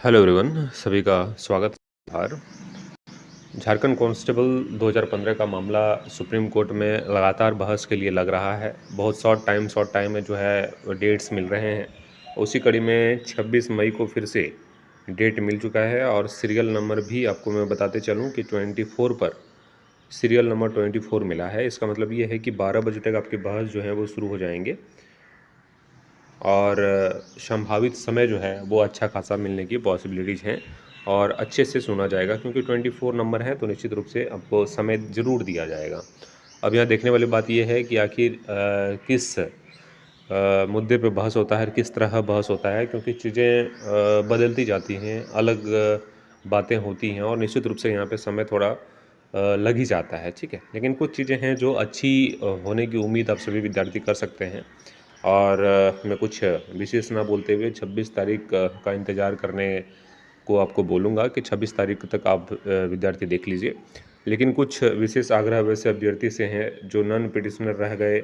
Hello everyone, सभी का स्वागत है। झारखंड कांस्टेबल 2015 का मामला सुप्रीम कोर्ट में लगातार बहस के लिए लग रहा है। बहुत शॉर्ट टाइम में जो है डेट्स मिल रहे हैं। उसी कड़ी में 26 मई को फिर से डेट मिल चुका है और सीरियल नंबर भी आपको मैं बताते चलूं कि 24 पर सीरियल नंबर 24 मिला है। इसका मतलब ये है कि 12 बजे तक आपकी बहस जो है वो शुरू हो जाएंगे और संभावित समय जो है वो अच्छा खासा मिलने की पॉसिबिलिटीज़ हैं और अच्छे से सुना जाएगा, क्योंकि 24 नंबर है तो निश्चित रूप से आपको समय ज़रूर दिया जाएगा। अब यहाँ देखने वाली बात यह है कि आखिर किस मुद्दे पे बहस होता है, किस तरह बहस होता है, क्योंकि चीज़ें बदलती जाती हैं, अलग बातें होती हैं और निश्चित रूप से यहाँ पे समय थोड़ा लग ही जाता है, ठीक है। लेकिन कुछ चीज़ें हैं जो अच्छी होने की उम्मीद आप सभी विद्यार्थी कर सकते हैं और मैं कुछ विशेष ना बोलते हुए 26 तारीख का इंतज़ार करने को आपको बोलूँगा कि 26 तारीख तक आप विद्यार्थी देख लीजिए। लेकिन कुछ विशेष आग्रह वैसे अभ्यर्थी से हैं जो नॉन पिटिशनर रह गए,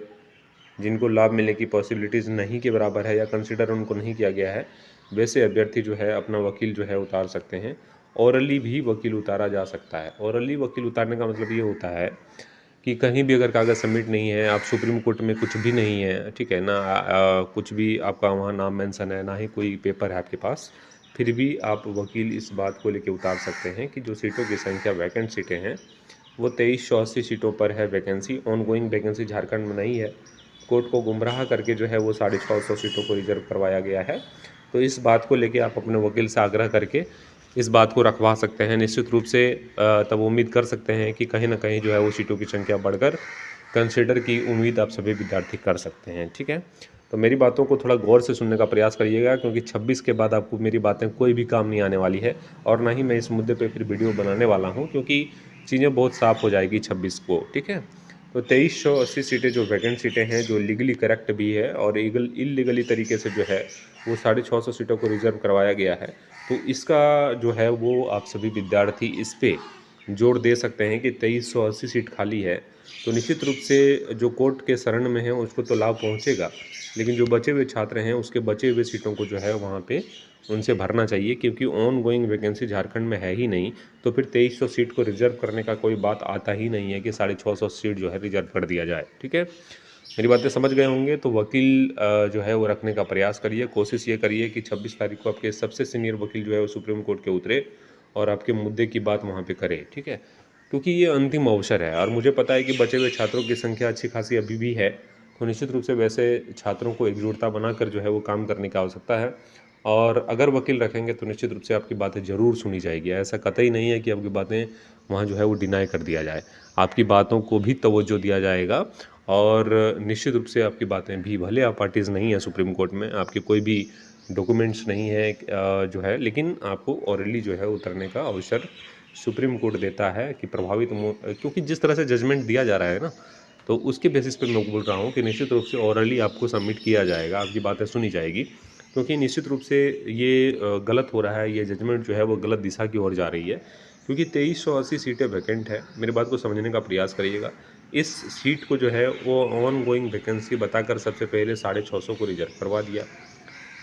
जिनको लाभ मिलने की पॉसिबिलिटीज़ नहीं के बराबर है या कंसिडर उनको नहीं किया गया है, वैसे अभ्यर्थी जो है अपना वकील जो है उतार सकते हैं। ओरली भी वकील उतारा जा सकता है। ओरली वकील उतारने का मतलब ये होता है कि कहीं भी अगर कागज़ सबमिट नहीं है, आप सुप्रीम कोर्ट में कुछ भी नहीं है, ठीक है ना, कुछ भी आपका वहाँ नाम मेंशन है, ना ही कोई पेपर है आपके पास, फिर भी आप वकील इस बात को लेके उतार सकते हैं कि जो सीटों की संख्या वैकेंट सीटें हैं वो 2380 सीटों पर है वैकेंसी। ऑनगोइंग वैकेंसी झारखंड में नहीं है। कोर्ट को गुमराह करके जो है वो 650 सीटों को रिजर्व करवाया गया है। तो इस बात को लेके आप अपने वकील से आग्रह करके इस बात को रखवा सकते हैं। निश्चित रूप से तब उम्मीद कर सकते हैं कि कहीं ना कहीं जो है वो सीटों की संख्या बढ़कर कंसिडर की उम्मीद आप सभी विद्यार्थी कर सकते हैं, ठीक है। तो मेरी बातों को थोड़ा गौर से सुनने का प्रयास करिएगा, क्योंकि 26 के बाद आपको मेरी बातें कोई भी काम नहीं आने वाली है और ना ही मैं इस मुद्दे पे फिर वीडियो बनाने वाला हूँ, क्योंकि चीज़ें बहुत साफ़ हो जाएगी 26 को, ठीक है। तो 2380 सीटें जो वैकेंट सीटें हैं, जो लीगली करेक्ट भी है और इलीगली तरीके से जो है वो 650 सीटों को रिजर्व करवाया गया है। तो इसका जो है वो आप सभी विद्यार्थी इस पे जोर दे सकते हैं कि 2380 सीट खाली है, तो निश्चित रूप से जो कोर्ट के शरण में है उसको तो लाभ पहुंचेगा, लेकिन जो बचे हुए छात्र हैं उसके बचे हुए सीटों को जो है वहाँ पे उनसे भरना चाहिए, क्योंकि ऑन गोइंग वैकेंसी झारखंड में है ही नहीं। तो फिर 2300 सीट को रिजर्व करने का कोई बात आता ही नहीं है कि 650 सीट जो है रिजर्व कर दिया जाए, ठीक है। मेरी बातें समझ गए होंगे। तो वकील जो है वो रखने का प्रयास करिए। कोशिश ये करिए कि 26 तारीख को आपके सबसे सीनियर वकील जो है वो सुप्रीम कोर्ट के उतरे और आपके मुद्दे की बात वहाँ पे करे, ठीक है। क्योंकि ये अंतिम अवसर है और मुझे पता है कि बचे हुए छात्रों की संख्या अच्छी खासी अभी भी है। तो निश्चित रूप से वैसे छात्रों को एकजुटता बनाकर जो है वो काम करने की आवश्यकता है और अगर वकील रखेंगे तो निश्चित रूप से आपकी बातें ज़रूर सुनी जाएगी। ऐसा कतई नहीं है कि आपकी बातें वहाँ जो है वो डिनाई कर दिया जाए। आपकी बातों को भी तवज्जो दिया जाएगा और निश्चित रूप से आपकी बातें भी, भले आप पार्टीज़ नहीं हैं सुप्रीम कोर्ट में, आपके कोई भी डॉक्यूमेंट्स नहीं है जो है, लेकिन आपको ऑरली जो है उतरने का अवसर सुप्रीम कोर्ट देता है कि क्योंकि जिस तरह से जजमेंट दिया जा रहा है ना, तो उसके बेसिस पे मैं बोल रहा हूँ कि निश्चित रूप से ऑरली आपको सबमिट किया जाएगा, आपकी बातें सुनी जाएगी। क्योंकि निश्चित रूप से ये गलत हो रहा है, ये जजमेंट जो है वो गलत दिशा की ओर जा रही है, क्योंकि 2380 सीटें वैकेंट है। मेरी बात को समझने का प्रयास करिएगा। इस सीट को जो है वो ऑन गोइंग वैकेंसी बताकर सबसे पहले 650 को रिजर्व करवा दिया,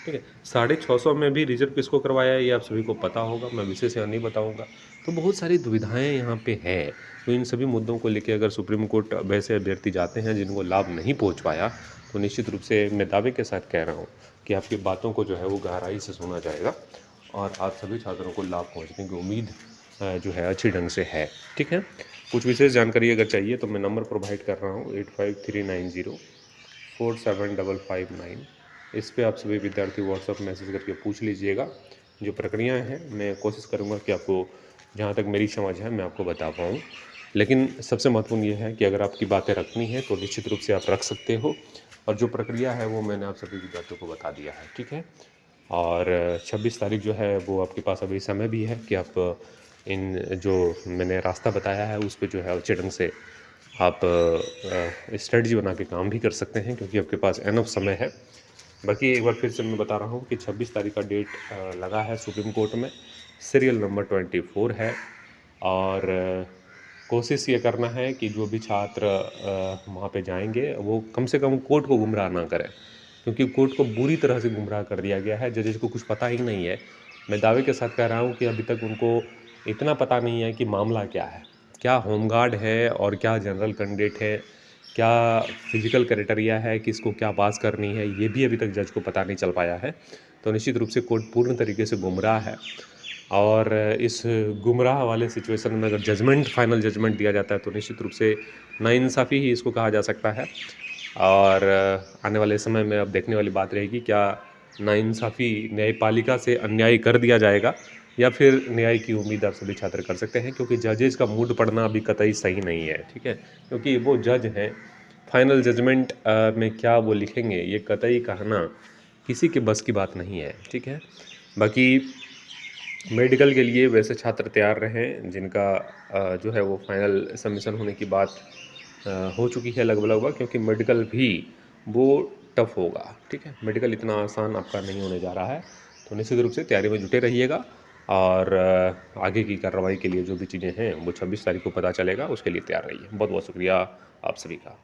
ठीक है। 650 में भी रिजर्व किसको करवाया है ये आप सभी को पता होगा, मैं विशेष यहाँ नहीं बताऊँगा। तो बहुत सारी दुविधाएं यहाँ पे है। तो इन सभी मुद्दों को लेकर अगर सुप्रीम कोर्ट वैसे अभ्यर्थी जाते हैं जिनको लाभ नहीं पहुँच पाया, तो निश्चित रूप से मैं दावे के साथ कह रहा हूँ कि आपकी बातों को जो है वो गहराई से सुना जाएगा और आप सभी छात्रों को लाभ पहुँचने की उम्मीद जो है अच्छी ढंग से है, ठीक है। कुछ विशेष जानकारी अगर चाहिए तो मैं नंबर प्रोवाइड कर रहा हूँ 8539047559। इस पे आप सभी विद्यार्थी व्हाट्सअप मैसेज करके पूछ लीजिएगा। जो प्रक्रियाएं हैं मैं कोशिश करूँगा कि आपको जहाँ तक मेरी समझ है मैं आपको बता पाऊँ। लेकिन सबसे महत्वपूर्ण ये है कि अगर आपकी बातें रखनी है तो निश्चित रूप से आप रख सकते हो और जो प्रक्रिया है वो मैंने आप सभी विद्यार्थियों को बता दिया है, ठीक है। और 26 तारीख जो है वो आपके पास अभी समय भी है कि आप इन जो मैंने रास्ता बताया है उस पे जो है अच्छे ढंग से आप स्ट्रेटजी बना के काम भी कर सकते हैं, क्योंकि आपके पास एनफ समय है। बाकी एक बार फिर से मैं बता रहा हूँ कि 26 तारीख का डेट लगा है सुप्रीम कोर्ट में, सीरियल नंबर 24 है और कोशिश ये करना है कि जो भी छात्र वहाँ पे जाएंगे वो कम से कम कोर्ट को गुमराह ना करें, क्योंकि कोर्ट को बुरी तरह से गुमराह कर दिया गया है। जजेस को कुछ पता ही नहीं है मैं दावे के साथ कह रहा हूँ कि अभी तक उनको इतना पता नहीं है कि मामला क्या है, क्या होमगार्ड है और क्या जनरल कैंडिडेट है, क्या फिजिकल क्राइटेरिया है, किसको क्या पास करनी है, ये भी अभी तक जज को पता नहीं चल पाया है। तो निश्चित रूप से कोर्ट पूर्ण तरीके से गुमराह है और इस गुमराह वाले सिचुएशन में अगर जजमेंट, फाइनल जजमेंट दिया जाता है तो निश्चित रूप से नाइंसाफ़ी ही इसको कहा जा सकता है। और आने वाले समय में अब देखने वाली बात रहेगी, क्या नाइंसाफ़ी न्यायपालिका से अन्याय कर दिया जाएगा या फिर न्याय की उम्मीद आप सभी छात्र कर सकते हैं, क्योंकि जजेस का मूड पड़ना अभी कतई सही नहीं है, ठीक है? क्योंकि वो जज हैं, फाइनल जजमेंट में क्या वो लिखेंगे ये कतई कहना किसी के बस की बात नहीं है, ठीक है? बाकी मेडिकल के लिए वैसे छात्र तैयार रहें जिनका जो है वो फाइनल सबमिशन होने की बात हो चुकी है लगभग लगभग, क्योंकि मेडिकल भी वो टफ होगा, ठीक है? मेडिकल इतना आसान आपका नहीं होने जा रहा है, तो निश्चित रूप से तैयारी में जुटे रहिएगा और आगे की कार्रवाई के लिए जो भी चीज़ें हैं वो 26 तारीख को पता चलेगा, उसके लिए तैयार रहिए। बहुत बहुत शुक्रिया आप सभी का।